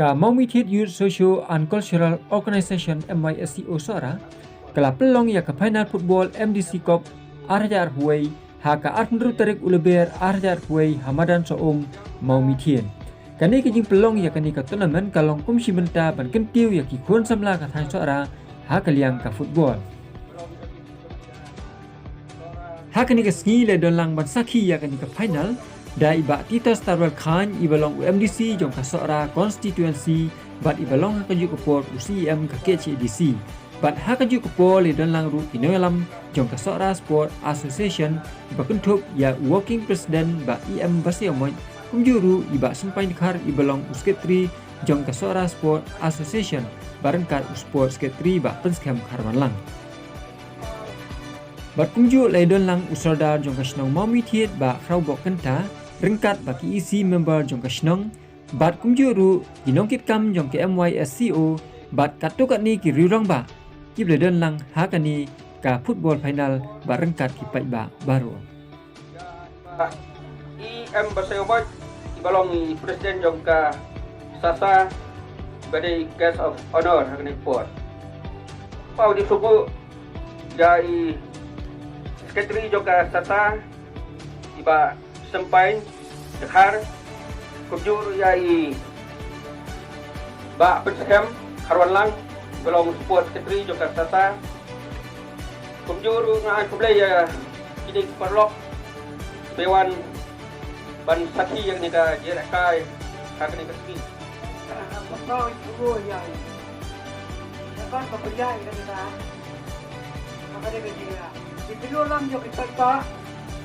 ka Maumitid Youth Socio and Cultural Organization MYSCO Sora kala pelong ya ka final football MDC Cup Arjar Huay ha ka Armdru Tarik Uleber Arjar Huay Hamadan Soom Maumitien kani kijing pelong ya kani ka tournament kalong kumsi benta ban kentiu ya ki khun samla ka thang Sora ha kaliang ka football ha kani ka ski le don lang ban sakhi ya kani ka final da iba Tita Starwell Khan ibalong UMDC jong ka Sora constituency bat ibalong ha kaju kopor UCM ka KCDC bat ha kaju kopor le don lang ru kinolam jong ka Sora Sport Association iba kentup ya working president ba EM Basiamoy kumjuru iba sampai dikhar ibalong usketri jong ka Sora Sport Association barengkat sport sketri ba penskem kharwan lang bat kumju le don lang usardar jong ka snong Maumitid ba khrau bok kenta rengkat baki isi member jong ka snong bat kumjuru ginongkit kam jong ke MYSCO bat katukat ni ki riurang ba ki bledon lang ha kani ka football final ba rengkat ki pai ba baru EM Basayoboy ibalong presiden jong ka Sasa badai guest of honor ha kani port pau di suku jai sekretari jong ka Sasa iba sampai dekhar kumjur yai ba pensem harwan lang belum support sekretari jong ka Sasa kumjur ngai kublai ya kini perlok dewan ban sakhi yang ni ka jerekai hak ni ka ski Kau itu yang kan pekerjaan kita apa dia kerja di video lam jo kita tak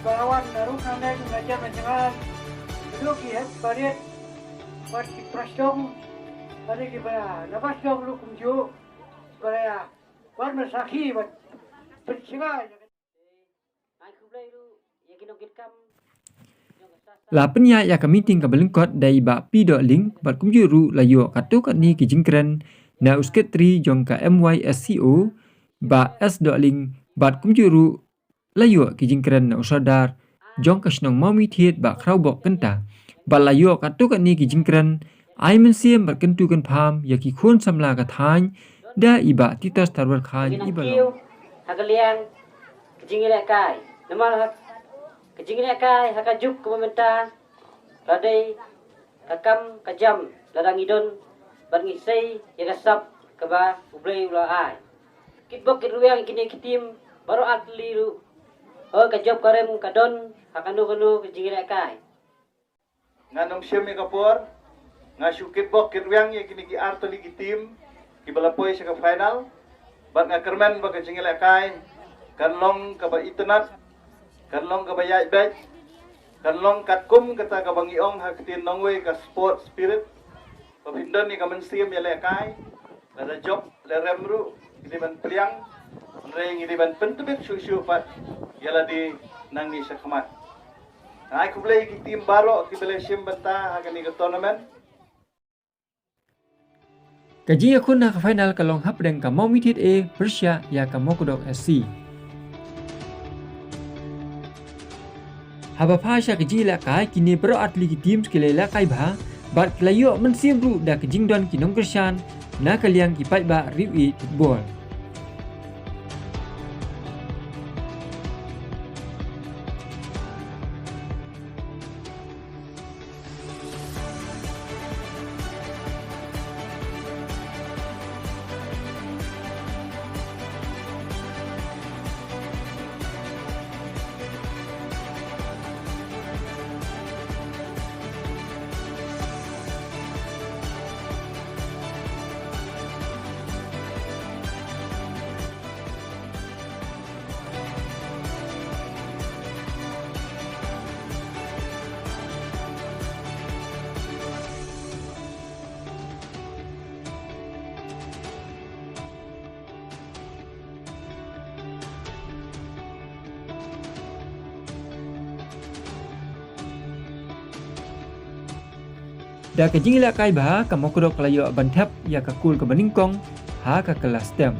kawan naruh nanda ngaja menjangan itu kiat bariat buat prasong ada kita lepas dong lu kumju supaya buat mesaki buat pencinga ai kublai lu ya kinokit kam la penya ya ka meeting ka belengkot dai ba pi dot link bat kumjuru la yo katuk ni ki jingkren na usketri jong ka MYSCO ba s dot link bat kumjuru la yo ki jingkren na usadar jong ka snong Maumitid ba khrau bok kenta ba la yo katuk ni ki jingkren ai men siem bat kentu kan pham ya ki khun samla ka thain da iba Tita Starwell Khan ibalong hagaliang kijingile kai namal kejingnya kai hakajuk ke pemerintah radai kakam kajam ladang idon bangisai ya kasap ke ba ublai ula ai kitbok kitruang kini kitim baru atli ru kajab karem kadon hakanu kejingnya kai nganong syemi kapor ngasu kitbok kitruang ya kini ki artoli kitim ki balapoy sa ka final bat nga kermen ba kejingnya kai kanlong ka ba itnat kanlong kabayay bet kanlong katkum kata kabangiong hakitin nongwe ka sport spirit papindon ni kamansim ya lekai la job la remru ini ban priang reng ini ban pentubit susu pat yala di nang ni sakmat ai kublai ki tim baro ki bele sim banta hakani ka tournament kaji akun na ka final kalong hapdeng ka Maumitid A Persia ya ka Mokodok SC haba phasha keji la kai kini pro atli ki team skele la kai ba bat klayo men sim ru da kejing don ki nong kershan na kaliang ki pai ba riwi football da kejing la kai ba ka Mokodok layo bantap ya ka kul ka baningkong ha ka kelas tem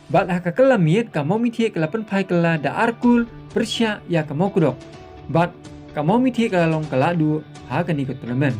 Bat haka kelamit ka mau mithi kala penpai kala da arkul persya ya ka mau kudok. Bat ka mau mithi kala long kala du haka ni ikut tournament.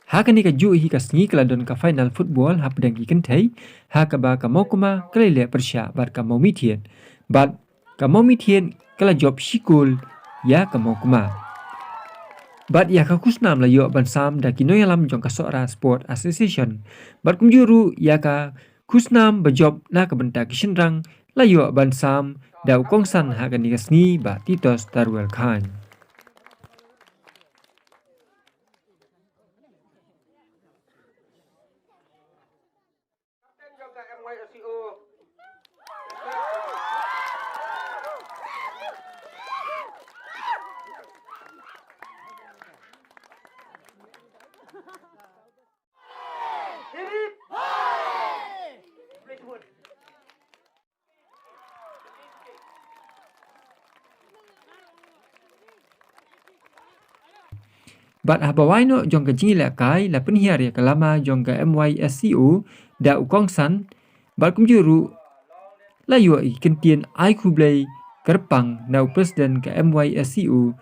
Hakani ka ju hi ka sngi kala don ka final football hap dang ki kentai ha ka ba ka mau kuma kala le persya bat ka mau mitien bat ka mau mitien kala job shikul ya ka mau kuma bat ya ka kusnam la yo ban sam da kinoyalam jong ka sora sport association bat kum juru ya ka kusnam ba job na ka benta kishinrang la yo ban sam da ukongsan hakani ka sngi ba Titos Tarwal Khan. Bat habawai no jong ka jingi la kai la penhiar ya kalama jong ka MYSCO da ukongsan bat kum juru la yo i kentien ai kublai kerpang na presiden ka MYSCO